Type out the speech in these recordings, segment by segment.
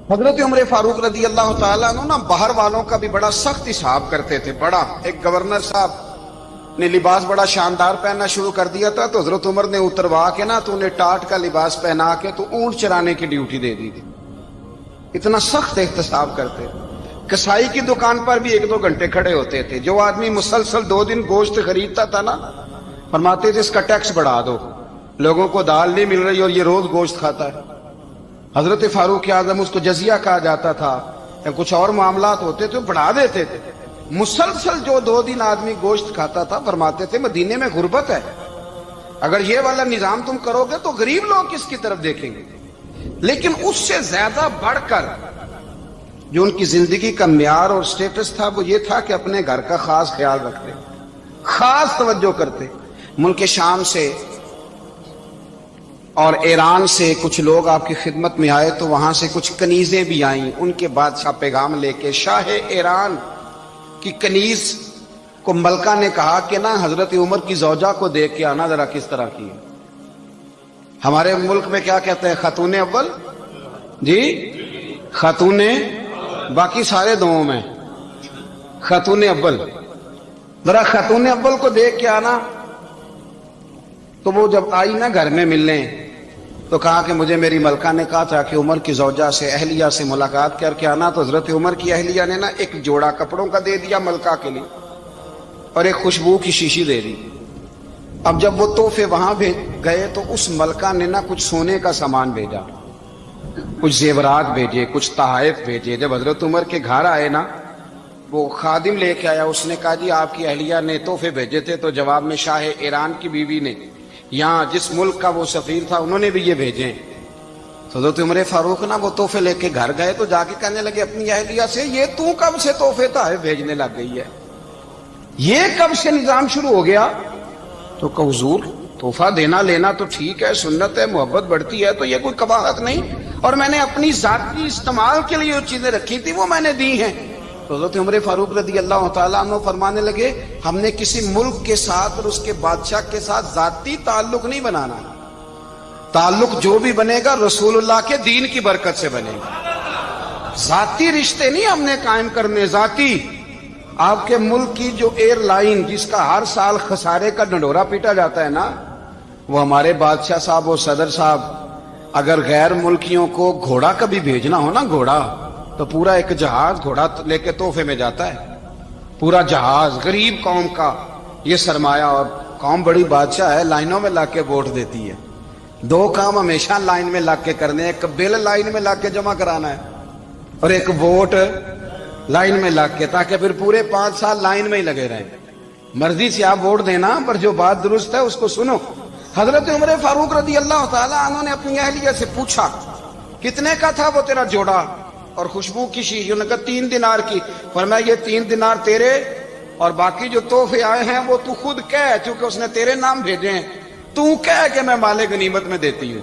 حضرت عمر فاروق رضی اللہ تعالیٰ عنہ نا باہر والوں کا بھی بڑا سخت حساب کرتے تھے. بڑا ایک گورنر صاحب نے لباس بڑا شاندار پہننا شروع کر دیا تھا تو حضرت عمر نے اتروا کے نا تو انہیں ٹاٹ کا لباس پہنا کے تو اونٹ چرانے کی ڈیوٹی دے دی تھی. اتنا سخت احتساب کرتے. کسائی کی دکان پر بھی 1-2 گھنٹے کھڑے ہوتے تھے. جو آدمی مسلسل 2 دن گوشت خریدتا تھا نا فرماتے تھے اس کا ٹیکس بڑھا دو, لوگوں کو دال نہیں مل رہی اور یہ روز گوشت کھاتا ہے. حضرت فاروق اعظم اس کو جزیہ کہا جاتا تھا یا کچھ اور معاملات ہوتے تھے بڑھا دیتے تھے. مسلسل جو 2 دن آدمی گوشت کھاتا تھا فرماتے تھے مدینے میں غربت ہے, اگر یہ والا نظام تم کرو گے تو غریب لوگ کس کی طرف دیکھیں گے. لیکن اس سے زیادہ بڑھ کر جو ان کی زندگی کا معیار اور سٹیٹس تھا وہ یہ تھا کہ اپنے گھر کا خاص خیال رکھتے, خاص توجہ کرتے. ملک شام سے اور ایران سے کچھ لوگ آپ کی خدمت میں آئے تو وہاں سے کچھ کنیزیں بھی آئیں. ان کے بادشاہ پیغام لے کے شاہ ایران کی کنیز کو ملکہ نے کہا کہ نا حضرت عمر کی زوجہ کو دیکھ کے آنا ذرا کس طرح کی ہے. ہمارے ملک میں کیا کہتے ہیں خاتون اول, جی خاتون, باقی سارے دووں میں خاتون اول, ذرا خاتون اول کو دیکھ کے آنا. تو وہ جب آئی نا گھر میں ملنے تو کہا کہ مجھے میری ملکہ نے کہا تھا کہ عمر کی زوجہ سے اہلیہ سے ملاقات کر کے آنا. تو حضرت عمر کی اہلیہ نے نا ایک جوڑا کپڑوں کا دے دیا ملکہ کے لیے اور ایک خوشبو کی شیشی دے دی. اب جب وہ تحفے وہاں گئے تو اس ملکہ نے نا کچھ سونے کا سامان بھیجا, کچھ زیورات بھیجے, کچھ تحائف بھیجے. جب حضرت عمر کے گھر آئے نا وہ خادم لے کے آیا, اس نے کہا جی آپ کی اہلیہ نے تحفے بھیجے تھے. تو جواب میں شاہ ایران کی بیوی نے یہاں جس ملک کا وہ سفیر تھا انہوں نے بھی یہ بھیجے. تو حضرت عمر فاروق نا وہ تحفے لے کے گھر گئے تو جا کے کہنے لگے اپنی اہلیہ سے یہ تو کب سے تحفے تحائف بھیجنے لگ گئی ہے, یہ کب سے نظام شروع ہو گیا. تو کہ حضور تحفہ دینا لینا تو ٹھیک ہے, سنت ہے, محبت بڑھتی ہے, تو یہ کوئی قباحت نہیں, اور میں نے اپنی ذاتی استعمال کے لیے جو چیزیں رکھی تھی وہ میں نے دی ہیں. تو حضرت عمر فاروق رضی اللہ تعالیٰ عنہ فرمانے لگے ہم نے کسی ملک کے ساتھ اور اس کے بادشاہ کے ساتھ ذاتی تعلق نہیں بنانا, تعلق جو بھی بنے گا رسول اللہ کے دین کی برکت سے بنے گا. ذاتی رشتے نہیں ہم نے قائم کرنے. ذاتی آپ کے ملک کی جو ایئر لائن جس کا ہر سال خسارے کا ڈنڈورا پیٹا جاتا ہے نا, وہ ہمارے بادشاہ صاحب اور صدر صاحب اگر غیر ملکیوں کو گھوڑا کبھی بھیجنا ہو نا, گھوڑا, تو پورا ایک جہاز گھوڑا لے کے تحفے میں جاتا ہے. پورا جہاز غریب قوم کا یہ سرمایہ, اور قوم بڑی بادشاہ ہے, لائنوں میں لگ کے ووٹ دیتی ہے. 2 کام ہمیشہ لائن میں لگ کے کرنے, ایک بل لائن میں لگ کے جمع کرانا ہے اور ایک ووٹ لائن میں لگ کے, تاکہ پھر پورے 5 سال لائن میں ہی لگے رہیں. مرضی سے آپ ووٹ دینا پر جو بات درست ہے اس کو سنو. حضرت عمر فاروق رضی اللہ تعالیٰ عنہ نے اپنی اہلیہ سے پوچھا کتنے کا تھا وہ تیرا جوڑا اور خوشبو کی شیشی؟ انہوں نے کہا 3 دینار کی. فرمایا یہ 3 دینار تیرے اور باقی جو تحفے آئے ہیں وہ تو خود کہہ, چونکہ اس نے تیرے نام بھیجے ہیں, تو کہہ کہ میں مال غنیمت میں دیتی ہوں,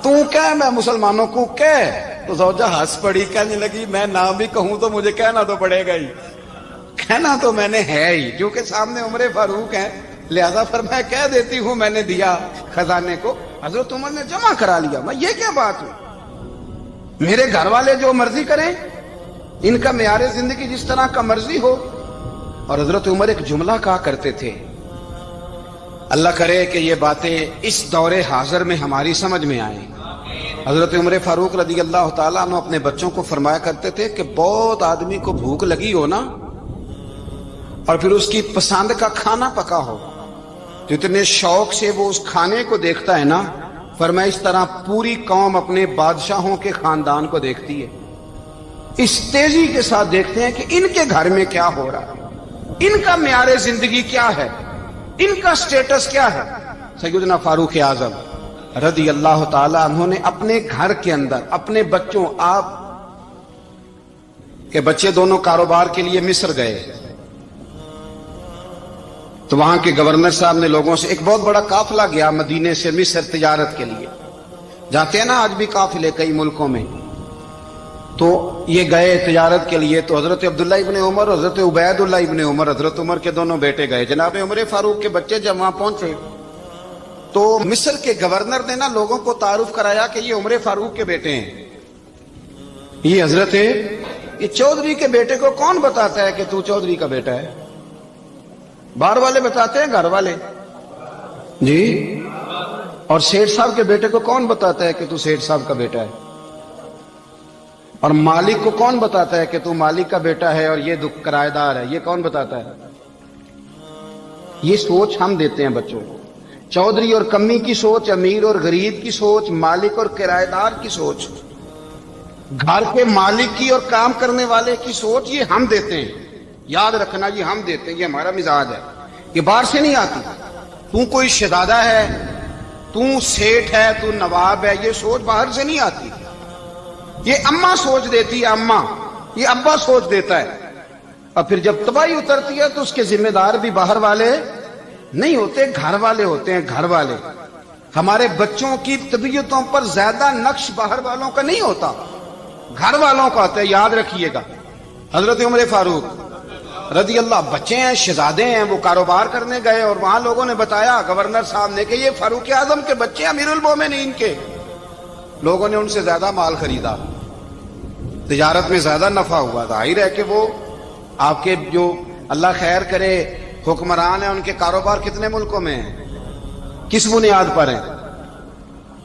تو کہہ میں مسلمانوں کو کہہ. تو زوجہ ہنس پڑی, کہنے لگی میں نہ بھی کہوں تو مجھے کہنا تو پڑے گا ہی, کہنا تو میں نے ہے ہی, کیونکہ سامنے عمر فاروق ہیں, لہذا فرمایا کہہ دیتی ہوں میں نے دیا خزانے کو. حضرت عمر نے جمع کرا لیا. میں یہ کیا بات ہوں, میرے گھر والے جو مرضی کریں, ان کا معیار زندگی جس طرح کا مرضی ہو. اور حضرت عمر ایک جملہ کہا کرتے تھے, اللہ کرے کہ یہ باتیں اس دور حاضر میں ہماری سمجھ میں آئیں. حضرت عمر فاروق رضی اللہ تعالیٰ عنہ اپنے بچوں کو فرمایا کرتے تھے کہ بہت آدمی کو بھوک لگی ہو نا اور پھر اس کی پسند کا کھانا پکا ہو, جتنے شوق سے وہ اس کھانے کو دیکھتا ہے نا, فرمایا اس طرح پوری قوم اپنے بادشاہوں کے خاندان کو دیکھتی ہے. اس تیزی کے ساتھ دیکھتے ہیں کہ ان کے گھر میں کیا ہو رہا ہے, ان کا معیار زندگی کیا ہے, ان کا سٹیٹس کیا ہے. سیدنا فاروق اعظم رضی اللہ تعالی عنہ نے اپنے گھر کے اندر اپنے بچوں, آپ کے بچے دونوں کاروبار کے لیے مصر گئے تو وہاں کے گورنر صاحب نے لوگوں سے, ایک بہت بڑا قافلہ گیا مدینے سے مصر تجارت کے لیے, جاتے ہیں نا آج بھی قافلے کئی ملکوں میں, تو یہ گئے تجارت کے لیے. تو حضرت عبداللہ ابن عمر, حضرت عبید اللہ ابن عمر, حضرت عمر کے دونوں بیٹے گئے. جناب عمر فاروق کے بچے جب وہاں پہنچے تو مصر کے گورنر نے نا لوگوں کو تعارف کرایا کہ یہ عمر فاروق کے بیٹے ہیں. یہ حضرت یہ چودھری کے بیٹے کو کون بتاتا ہے کہ تو چودھری کا بیٹا ہے؟ باہر والے بتاتے ہیں، گھر والے جی؟ اور سیٹھ صاحب کے بیٹے کو کون بتاتا ہے کہ تو سیٹھ صاحب کا بیٹا ہے؟ اور مالک کو کون بتاتا ہے کہ تو مالک کا بیٹا ہے اور یہ کرایہ دار ہے؟ یہ کون بتاتا ہے؟ یہ سوچ ہم دیتے ہیں بچوں کو، چودھری اور کمی کی سوچ، امیر اور غریب کی سوچ، مالک اور کرایہ دار کی سوچ، گھر کے مالک کی اور کام کرنے والے کی سوچ، یہ ہم دیتے ہیں۔ یاد رکھنا، یہ ہم دیتے ہیں، یہ ہمارا مزاج ہے، یہ باہر سے نہیں آتی۔ تو کوئی شہزادہ ہے، تو سیٹھ ہے، تو نواب ہے، یہ سوچ باہر سے نہیں آتی، یہ اماں سوچ دیتی ہے، اماں، یہ ابا سوچ دیتا ہے۔ اور پھر جب تباہی اترتی ہے تو اس کے ذمہ دار بھی باہر والے نہیں ہوتے، گھر والے ہوتے ہیں، گھر والے۔ ہمارے بچوں کی طبیعتوں پر زیادہ نقش باہر والوں کا نہیں ہوتا، گھر والوں کا ہوتا ہے، یاد رکھیے گا۔ حضرت عمر فاروق رضی اللہ، بچے ہیں، شہزادے ہیں، وہ کاروبار کرنے گئے اور وہاں لوگوں نے بتایا گورنر صاحب نے کہ یہ فاروق اعظم کے بچے، امیر المومنین کے۔ لوگوں نے ان سے زیادہ مال خریدا، تجارت میں زیادہ نفع ہوا، ظاہر ہے کہ وہ آپ کے جو اللہ خیر کرے حکمران ہیں، ان کے کاروبار کتنے ملکوں میں ہیں، کس بنیاد پر ہیں؟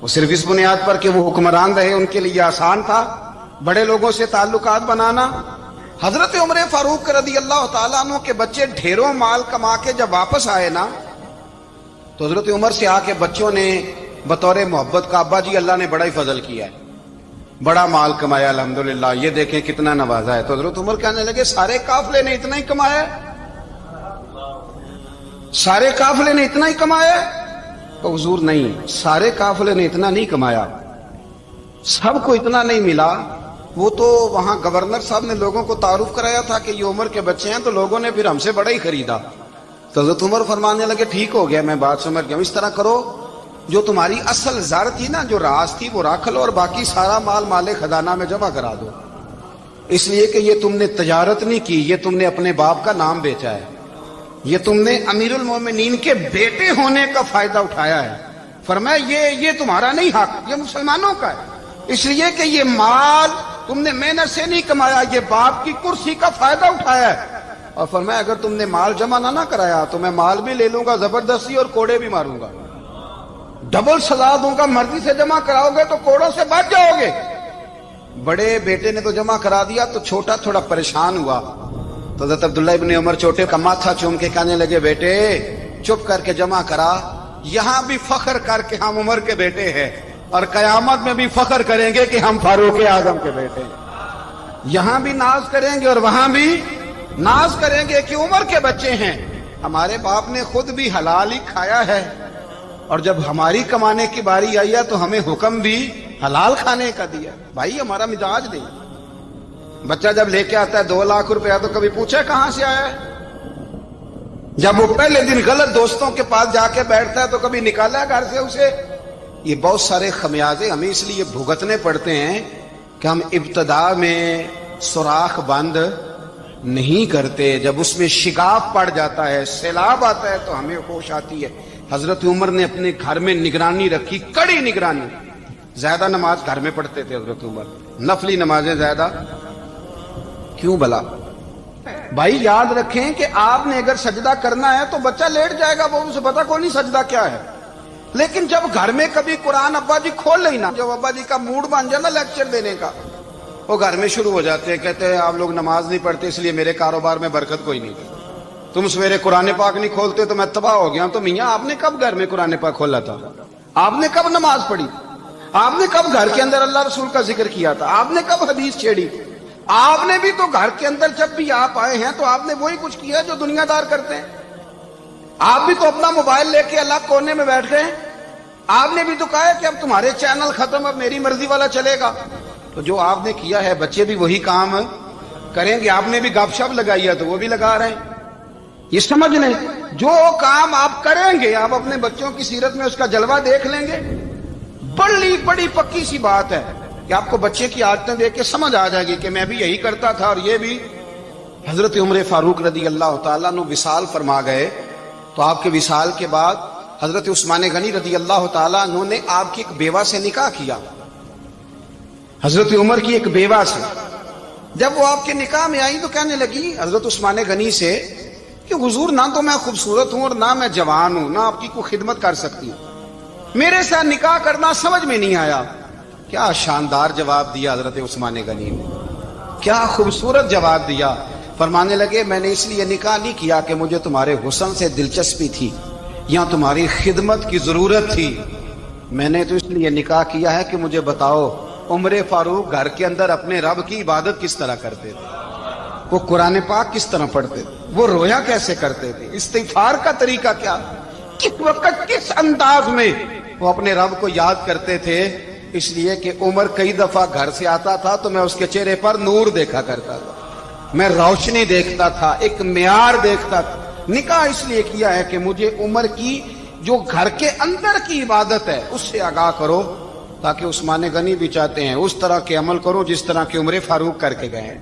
وہ صرف اس بنیاد پر کہ وہ حکمران رہے، ان کے لیے آسان تھا بڑے لوگوں سے تعلقات بنانا۔ حضرت عمر فاروق رضی اللہ تعالیٰ عنہ کے بچے ڈھیروں مال کما کے جب واپس آئے نا، تو حضرت عمر سے آ کے بچوں نے بطور محبت کا، ابا جی اللہ نے بڑا ہی فضل کیا ہے، بڑا مال کمایا الحمدللہ، یہ دیکھیں کتنا نوازا ہے۔ تو حضرت عمر کہنے لگے سارے قافلے نے اتنا ہی کمایا ہے؟ سارے قافلے نے اتنا ہی کمایا ہے؟ تو حضور نہیں، سارے قافلے نے اتنا نہیں کمایا، سب کو اتنا نہیں ملا۔ وہ تو وہاں گورنر صاحب نے لوگوں کو تعارف کرایا تھا کہ یہ عمر کے بچے ہیں، تو لوگوں نے پھر ہم سے بڑا ہی خریدا۔ تو حضرت عمر فرمانے لگے ٹھیک ہو گیا، میں بات سمجھ گیا، اس طرح کرو، جو تمہاری اصل زر تھی نا، جو راز تھی، وہ رکھ لو اور باقی سارا مال خزانہ میں جمع کرا دو، اس لیے کہ یہ تم نے تجارت نہیں کی، یہ تم نے اپنے باپ کا نام بیچا ہے، یہ تم نے امیر المومنین کے بیٹے ہونے کا فائدہ اٹھایا ہے۔ فرمایا یہ تمہارا نہیں حق، یہ مسلمانوں کا ہے، اس لیے کہ یہ مال تم نے محنت سے نہیں کمایا، یہ باپ کی کرسی کا فائدہ اٹھایا ہے۔ اور فرمایا اگر تم نے مال جمع نہ کرایا تو میں مال بھی لے لوں گا زبردستی اور کوڑے بھی ماروں گا، ڈبل سزا دوں گا، مرضی سے جمع کراؤ گے تو کوڑوں سے بچ جاؤ گے۔ بڑے بیٹے نے تو جمع کرا دیا، تو چھوٹا تھوڑا پریشان ہوا، تو حضرت عبداللہ ابن عمر چھوٹے کا ماتھا چوم کے کہنے لگے بیٹے چپ کر کے جمع کرا، یہاں بھی فخر کر کے ہم عمر کے بیٹے ہیں، اور قیامت میں بھی فخر کریں گے کہ ہم فاروق اعظم کے بیٹے ہیں، یہاں بھی ناز کریں گے اور وہاں بھی ناز کریں گے کہ عمر کے بچے ہیں۔ ہمارے باپ نے خود بھی حلال ہی کھایا ہے، اور جب ہماری کمانے کی باری آئی ہے تو ہمیں حکم بھی حلال کھانے کا دیا۔ بھائی ہمارا مزاج نہیں۔ بچہ جب لے کے آتا ہے 2 لاکھ روپیہ تو کبھی پوچھا کہاں سے آیا ہے؟ جب وہ پہلے دن غلط دوستوں کے پاس جا کے بیٹھتا ہے تو کبھی نکالا ہے گھر سے اسے؟ یہ بہت سارے خمیازے ہمیں اس لیے بھگتنے پڑتے ہیں کہ ہم ابتدا میں سوراخ بند نہیں کرتے، جب اس میں شگاف پڑ جاتا ہے، سیلاب آتا ہے تو ہمیں ہوش آتی ہے۔ حضرت عمر نے اپنے گھر میں نگرانی رکھی، کڑی نگرانی، زیادہ نماز گھر میں پڑھتے تھے حضرت عمر، نفلی نمازیں زیادہ کیوں بلا؟ بھائی یاد رکھیں کہ آپ نے اگر سجدہ کرنا ہے تو بچہ لیٹ جائے گا، وہ اسے پتا کوئی نہیں سجدہ کیا ہے، لیکن جب گھر میں کبھی قرآن ابا جی کھول لینا، جب ابا جی کا موڈ بن جائے نا لیکچر دینے کا، وہ گھر میں شروع ہو جاتے ہیں، کہتے ہیں آپ لوگ نماز نہیں پڑھتے اس لیے میرے کاروبار میں برکت کوئی نہیں، تم سویرے قرآن پاک نہیں کھولتے تو میں تباہ ہو گیا۔ تو میاں آپ نے کب گھر میں قرآن پاک کھولا تھا؟ آپ نے کب نماز پڑھی؟ آپ نے کب گھر کے اندر اللہ رسول کا ذکر کیا تھا؟ آپ نے کب حدیث چھیڑی؟ آپ نے بھی تو گھر کے اندر جب بھی آپ آئے ہیں تو آپ نے وہی کچھ کیا جو دنیا دار کرتے ہیں۔ آپ بھی تو اپنا موبائل لے کے الگ کونے میں بیٹھ گئے، آپ نے بھی تو کہا ہے کہ اب تمہارے چینل ختم، اب میری مرضی والا چلے گا۔ تو جو آپ نے کیا ہے بچے بھی وہی کام کریں گے۔ آپ نے بھی گپ شپ لگائی ہے تو وہ بھی لگا رہے ہیں۔ یہ سمجھ لیں جو کام آپ کریں گے آپ اپنے بچوں کی سیرت میں اس کا جلوہ دیکھ لیں گے۔ بڑی پکی سی بات ہے کہ آپ کو بچے کی عادتیں دیکھ کے سمجھ آ جائے گی کہ میں بھی یہی کرتا تھا اور یہ بھی۔ حضرت عمر فاروق رضی اللہ تعالیٰ عنہ وصال فرما گئے، تو آپ کے وصال کے بعد حضرت عثمان غنی رضی اللہ تعالیٰ عنہ نے آپ کی ایک بیوہ سے نکاح کیا۔ حضرت عمر کی ایک بیوہ سے جب وہ آپ کے نکاح میں آئی تو کہنے لگی حضرت عثمان غنی سے کہ حضور نہ تو میں خوبصورت ہوں اور نہ میں جوان ہوں، نہ آپ کی کوئی خدمت کر سکتی ہوں، میرے ساتھ نکاح کرنا سمجھ میں نہیں آیا۔ کیا شاندار جواب دیا حضرت عثمان غنی نے، کیا خوبصورت جواب دیا۔ فرمانے لگے میں نے اس لیے نکاح نہیں کیا کہ مجھے تمہارے حسن سے دلچسپی تھی یا تمہاری خدمت کی ضرورت تھی، میں نے تو اس لیے نکاح کیا ہے کہ مجھے بتاؤ عمر فاروق گھر کے اندر اپنے رب کی عبادت کس طرح کرتے تھے، وہ قرآن پاک کس طرح پڑھتے تھے، وہ رویا کیسے کرتے تھے، استغفار کا طریقہ کیا، کس وقت کس انداز میں وہ اپنے رب کو یاد کرتے تھے۔ اس لیے کہ عمر کئی دفعہ گھر سے آتا تھا تو میں اس کے چہرے پر نور دیکھا کرتا تھا، میں روشنی دیکھتا تھا، ایک معیار دیکھتا تھا۔ نکاح اس لیے کیا ہے کہ مجھے عمر کی جو گھر کے اندر کی عبادت ہے اس سے آگاہ کرو، تاکہ عثمان غنی بھی چاہتے ہیں اس طرح کے عمل کرو جس طرح کے عمر فاروق کر کے گئے ہیں۔